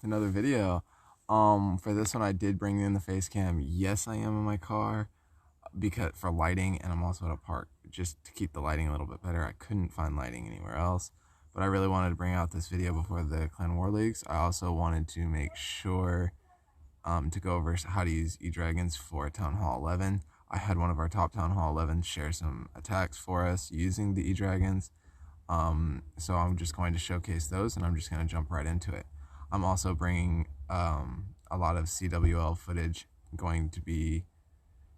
Another video. For this one, I did bring in the face cam. Yes, I am in my car because for lighting, and I'm also at a park just to keep the lighting a little bit better. I couldn't find lighting anywhere else, but I really wanted to bring out this video before the Clan War Leagues. I also wanted to make sure to go over how to use E-Dragons for Town Hall 11. I had one of our top Town Hall 11 share some attacks for us using the E-Dragons. So I'm just going to showcase those, and I'm just going to jump right into it. I'm also bringing a lot of CWL footage going to be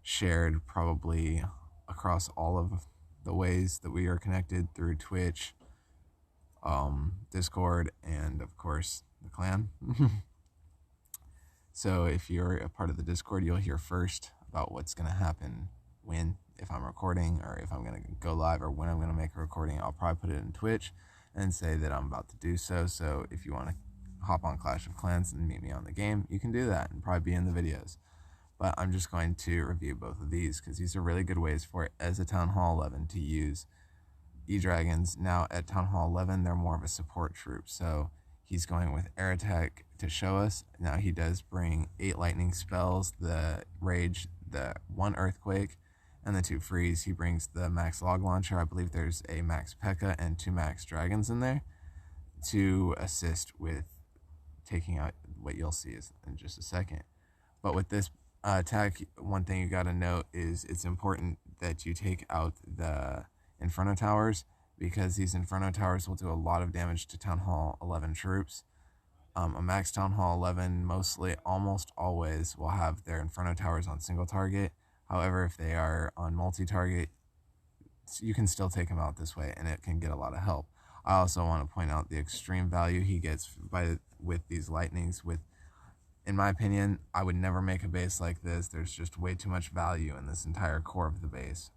shared probably across all of the ways that we are connected through Twitch, Discord, and of course the clan. So if you're a part of the Discord, you'll hear first about what's going to happen if I'm recording, or if I'm going to go live, or when I'm going to make a recording. I'll probably put it in Twitch and say that I'm about to do so. So if you want to hop on Clash of Clans and meet me on the game, you can do that and probably be in the videos. But I'm just going to review both of these because these are really good ways for it as a Town Hall 11 to use E-Dragons. Now at Town Hall 11, they're more of a support troop. So he's going with air attack to show us. Now he does bring 8 lightning spells, the rage, the 1 earthquake, and the 2 freeze. He brings the max log launcher. I believe there's a max P.E.K.K.A. and 2 max dragons in there to assist with taking out what you'll see in just a second. But with this attack, one thing you got to note is it's important that you take out the Inferno Towers, because these Inferno Towers will do a lot of damage to Town Hall 11 troops. A max Town Hall 11 almost always will have their Inferno Towers on single target. However, if they are on multi-target, you can still take them out this way, and it can get a lot of help. I also want to point out the extreme value he gets with these lightnings. In my opinion, I would never make a base like this. There's just way too much value in this entire core of the base.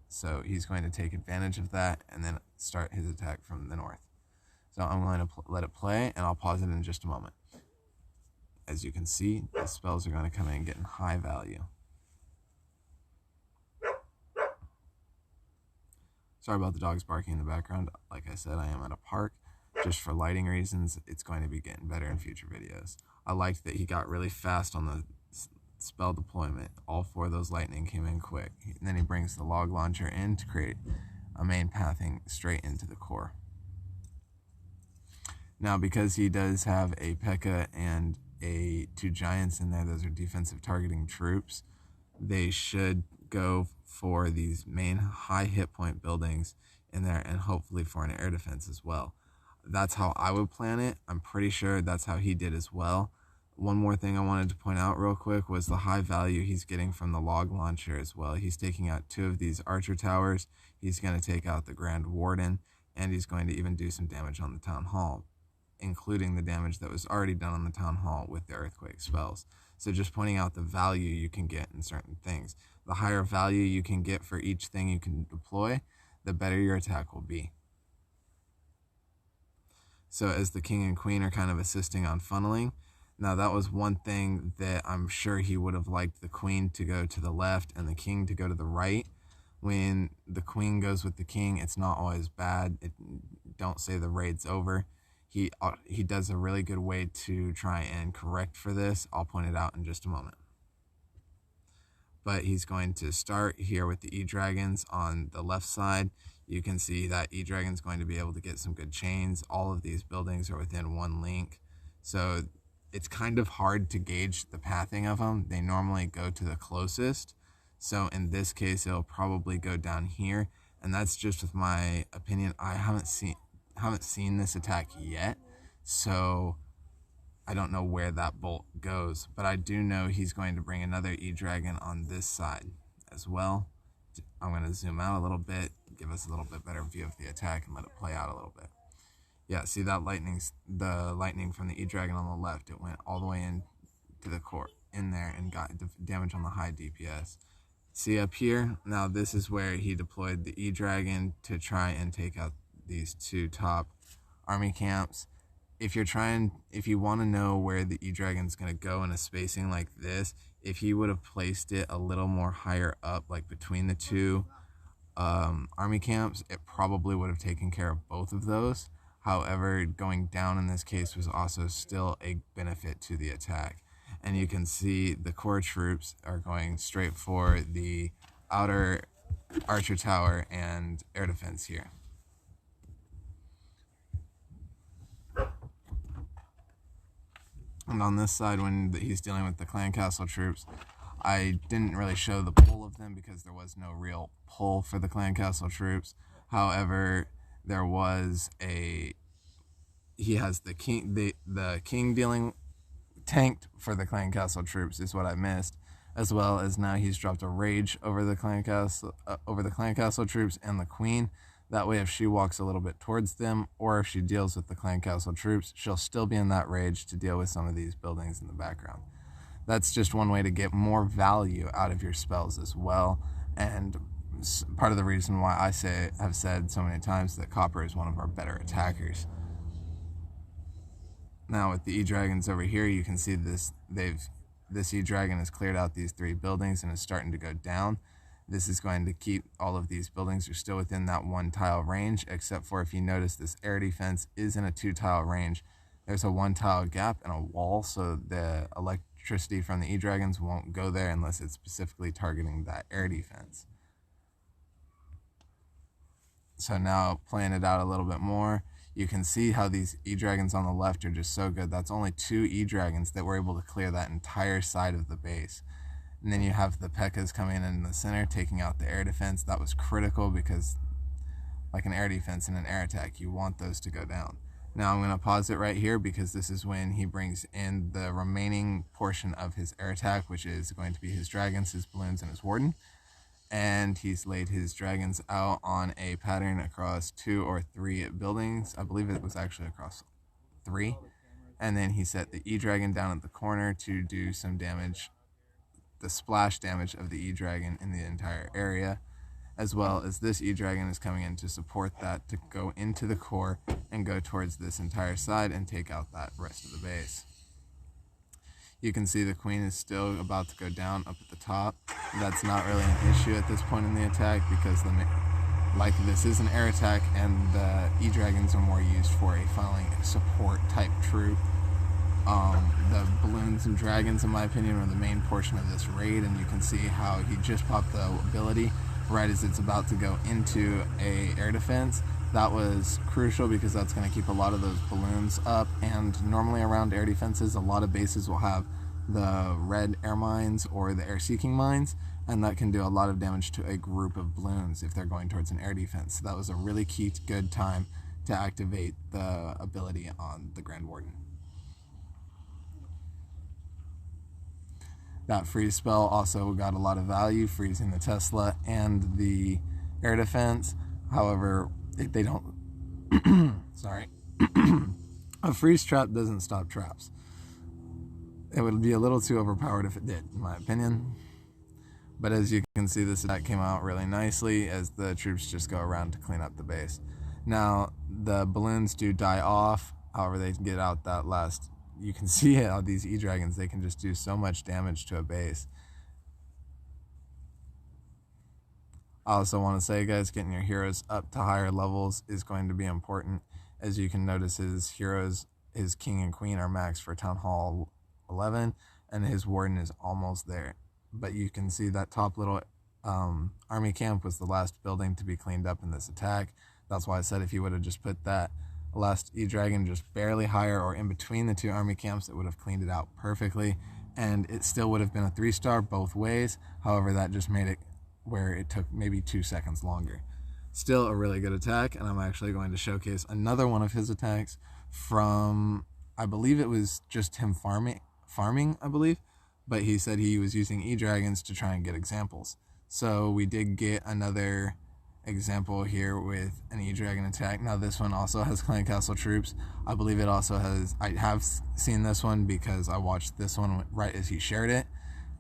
So he's going to take advantage of that and then start his attack from the north. So I'm going to let it play, and I'll pause it in just a moment. As you can see, the spells are going to come in getting high value. Sorry about the dogs barking in the background. Like I said, I am at a park. Just for lighting reasons, it's going to be getting better in future videos. I liked that he got really fast on the spell deployment. All 4 of those lightning came in quick. And then he brings the log launcher in to create a main pathing straight into the core. Now, because he does have a P.E.K.K.A. and 2 giants in there, those are defensive targeting troops, they should go for these main high hit point buildings in there, and hopefully for an air defense as well. That's how I would plan it. I'm pretty sure that's how he did as well. One more thing I wanted to point out real quick was the high value he's getting from the log launcher as well. He's taking out 2 of these archer towers. He's going to take out the Grand Warden, and he's going to even do some damage on the Town Hall, including the damage that was already done on the Town Hall with the earthquake spells. So just pointing out the value you can get in certain things. The higher value you can get for each thing you can deploy, the better your attack will be. So as the king and queen are kind of assisting on funneling, now that was one thing that I'm sure he would have liked the queen to go to the left and the king to go to the right. When the queen goes with the king, it's not always bad. Don't say the raid's over. He does a really good way to try and correct for this. I'll point it out in just a moment. But he's going to start here with the E-Dragons on the left side. You can see that E-Dragon's going to be able to get some good chains. All of these buildings are within 1 link. So it's kind of hard to gauge the pathing of them. They normally go to the closest. So in this case, it'll probably go down here. And that's just with my opinion. I haven't seen this attack yet, so I don't know where that bolt goes, but I do know he's going to bring another E-Dragon on this side as well. I'm going to zoom out a little bit, give us a little bit better view of the attack, and let it play out a little bit. Yeah, see that the lightning from the E-Dragon on the left, it went all the way in to the core in there and got damage on the high DPS. See up here, now this is where he deployed the E-Dragon to try and take out these 2 top army camps. If you want to know where the E-Dragon's going to go in a spacing like this, if he would have placed it a little more higher up, like between the 2 army camps, it probably would have taken care of both of those. However, going down in this case was also still a benefit to the attack. And you can see the core troops are going straight for the outer archer tower and air defense here. And on this side, when he's dealing with the clan castle troops, I didn't really show the pull of them because there was no real pull for the clan castle troops. However, there was he has the king dealing tanked for the clan castle troops is what I missed, as well as now he's dropped a rage over the clan castle troops and the queen. That way, if she walks a little bit towards them, or if she deals with the clan castle troops, she'll still be in that rage to deal with some of these buildings in the background. That's just one way to get more value out of your spells as well, and part of the reason why have said so many times that Copper is one of our better attackers. Now with the E-Dragons over here, you can see this E-Dragon has cleared out these 3 buildings and is starting to go down. This is going to keep all of these buildings are still within that 1 tile range, except for if you notice this air defense is in a 2 tile range. There's a 1 tile gap and a wall, so the electricity from the E-Dragons won't go there unless it's specifically targeting that air defense. So now playing it out a little bit more, you can see how these E-Dragons on the left are just so good. That's only 2 E-Dragons that were able to clear that entire side of the base. And then you have the P.E.K.K.A.s coming in the center, taking out the air defense. That was critical because, like an air defense and an air attack, you want those to go down. Now I'm going to pause it right here because this is when he brings in the remaining portion of his air attack, which is going to be his dragons, his balloons, and his warden. And he's laid his dragons out on a pattern across 2 or 3 buildings. I believe it was actually across 3. And then he set the E-Dragon down at the corner to do some damage, the splash damage of the E-Dragon in the entire area, as well as this E-Dragon is coming in to support that, to go into the core and go towards this entire side and take out that rest of the base. You can see the queen is still about to go down up at the top. That's not really an issue at this point in the attack because this is an air attack and the E-Dragons are more used for a funneling support type troop. The balloons and dragons, in my opinion, are the main portion of this raid, and you can see how he just popped the ability right as it's about to go into a air defense. That was crucial because that's going to keep a lot of those balloons up, and normally around air defenses, a lot of bases will have the red air mines or the air-seeking mines, and that can do a lot of damage to a group of balloons if they're going towards an air defense. So that was a really key, good time to activate the ability on the Grand Warden. That freeze spell also got a lot of value, freezing the Tesla and the air defense. However, they don't... sorry. A freeze trap doesn't stop traps. It would be a little too overpowered if it did, in my opinion. But as you can see, this attack came out really nicely as the troops just go around to clean up the base. Now, the balloons do die off. However, they get out that last... You can see how these E-Dragons, they can just do so much damage to a base. I also want to say, guys, getting your heroes up to higher levels is going to be important. As you can notice, his heroes, his king and queen, are maxed for Town Hall 11, and his warden is almost there. But you can see that top little army camp was the last building to be cleaned up in this attack. That's why I said if you would have just put that last E-Dragon just barely higher or in between the 2 army camps, it would have cleaned it out perfectly, and it still would have been a 3-star both ways. However, that just made it where it took maybe 2 seconds longer. Still a really good attack, and I'm actually going to showcase another one of his attacks from, I believe it was just him farming, I believe, but he said he was using E-Dragons to try and get examples. So we did get another example here with an E-Dragon attack. Now this one also has Clan Castle troops. I believe it also has, I have seen this one because I watched this one right as he shared it,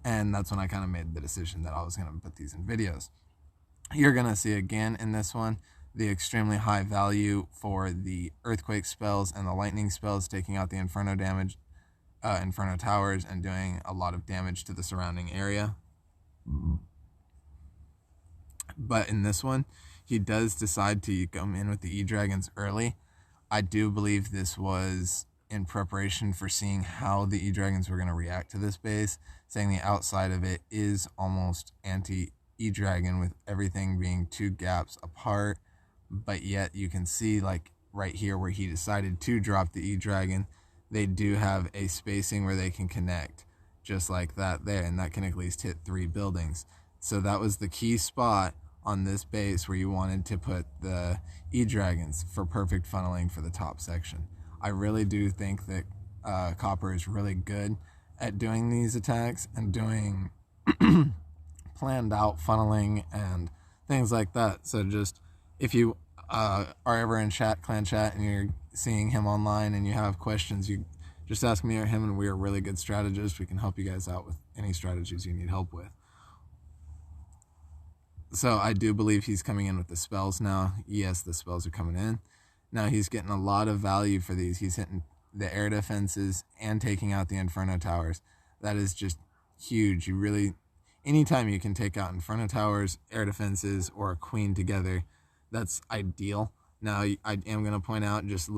and that's when I kind of made the decision that I was going to put these in videos. You're going to see again in this one the extremely high value for the earthquake spells and the lightning spells, taking out the inferno damage, inferno towers, and doing a lot of damage to the surrounding area. But in this one, he does decide to come in with the E-Dragons early. I do believe this was in preparation for seeing how the E-Dragons were going to react to this base, saying the outside of it is almost anti-E-Dragon with everything being 2 gaps apart, but yet you can see like right here where he decided to drop the E-Dragon, they do have a spacing where they can connect just like that there, and that can at least hit 3 buildings. So that was the key spot on this base where you wanted to put the E-Dragons for perfect funneling for the top section. I really do think that Copper is really good at doing these attacks and doing planned out funneling and things like that. So just if you are ever in clan chat and you're seeing him online and you have questions, you just ask me or him, and we are really good strategists. We can help you guys out with any strategies you need help with. So I do believe he's coming in with the spells now. Yes, the spells are coming in. Now he's getting a lot of value for these. He's hitting the air defenses and taking out the Inferno Towers. That is just huge. You really, anytime you can take out Inferno Towers, air defenses, or a queen together, that's ideal. Now I am going to point out, just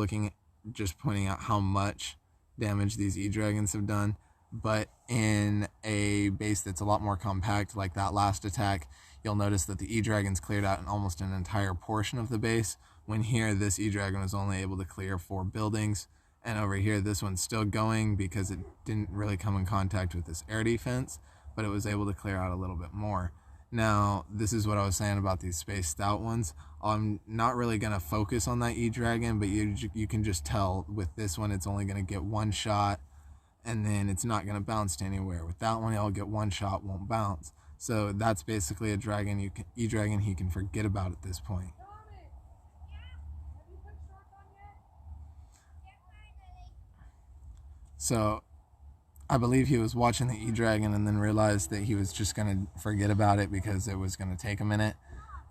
pointing out how much damage these E-Dragons have done. But in a base that's a lot more compact, like that last attack, you'll notice that the E-Dragons cleared out almost an entire portion of the base, when here this E-Dragon was only able to clear 4 buildings. And over here this one's still going because it didn't really come in contact with this air defense, but it was able to clear out a little bit more. Now, this is what I was saying about these spaced out ones. I'm not really going to focus on that E-Dragon, but you can just tell with this one it's only going to get 1 shot, and then it's not going to bounce to anywhere. With that one, it'll get 1 shot, won't bounce. So that's basically a dragon E-Dragon he can forget about at this point. So I believe he was watching the E-Dragon and then realized that he was just going to forget about it because it was going to take a minute,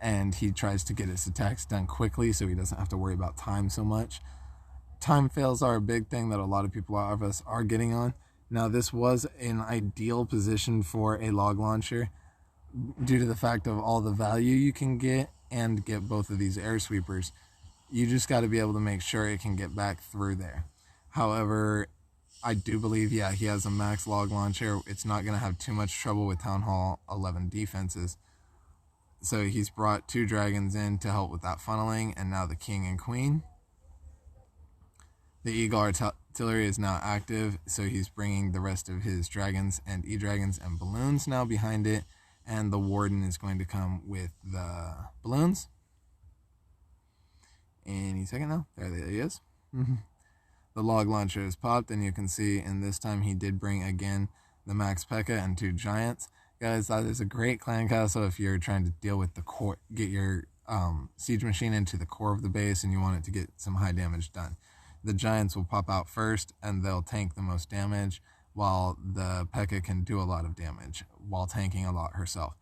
and he tries to get his attacks done quickly so he doesn't have to worry about time so much. Time fails are a big thing that a lot of us are getting on. Now, this was an ideal position for a log launcher due to the fact of all the value you can get and get both of these air sweepers. You just got to be able to make sure it can get back through there. However, I do believe, yeah, he has a max log launcher. It's not going to have too much trouble with Town Hall 11 defenses. So he's brought 2 dragons in to help with that funneling, and now the king and queen. The Eagle Artillery is now active, so he's bringing the rest of his dragons and E-Dragons and balloons now behind it, and the Warden is going to come with the balloons. Any second now. There he is. The log launcher is popped, and you can see, and this time he did bring again the Max P.E.K.K.A. and 2 giants. Guys, that is a great clan castle if you're trying to deal with the core, get your siege machine into the core of the base and you want it to get some high damage done. The giants will pop out first and they'll tank the most damage, while the P.E.K.K.A. can do a lot of damage while tanking a lot herself.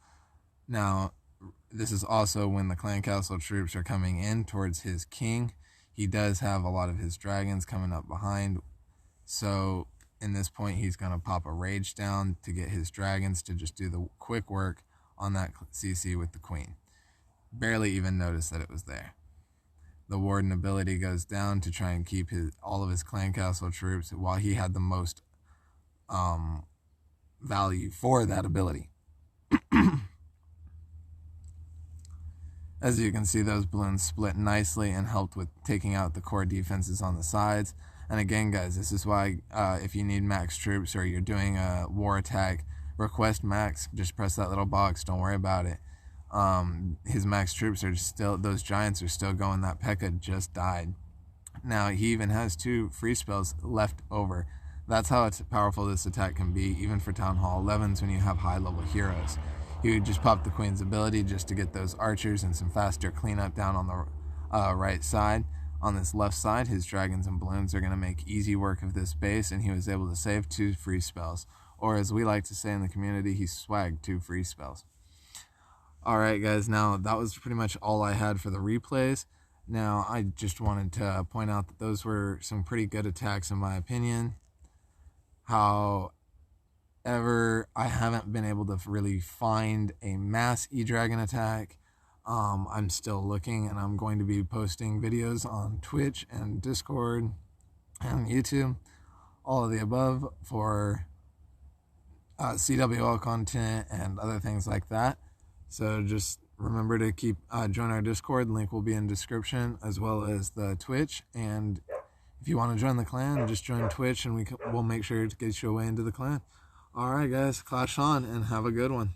Now, this is also when the clan castle troops are coming in towards his king. He does have a lot of his dragons coming up behind, so in this point he's going to pop a rage down to get his dragons to just do the quick work on that CC with the queen. Barely even noticed that it was there. The Warden ability goes down to try and keep all of his clan castle troops, while he had the most value for that ability. As you can see, those balloons split nicely and helped with taking out the core defenses on the sides. And again, guys, this is why if you need max troops or you're doing a war attack, request max. Just press that little box. Don't worry about it. His max troops are still, those giants are still going. That P.E.K.K.A. just died. Now, he even has 2 free spells left over. That's how powerful this attack can be, even for Town Hall 11s when you have high-level heroes. He would just pop the queen's ability just to get those archers and some faster cleanup down on the right side. On this left side, his dragons and balloons are going to make easy work of this base, and he was able to save 2 free spells. Or as we like to say in the community, he swagged 2 free spells. Alright guys, now that was pretty much all I had for the replays. Now I just wanted to point out that those were some pretty good attacks in my opinion. However, I haven't been able to really find a mass E-Dragon attack, I'm still looking, and I'm going to be posting videos on Twitch and Discord and YouTube, all of the above, for CWL content and other things like that. So just remember to join our Discord. Link will be in description, as well as the Twitch. And if you want to join the clan, just join Twitch, and we'll make sure to get you away into the clan. All right, guys, clash on and have a good one.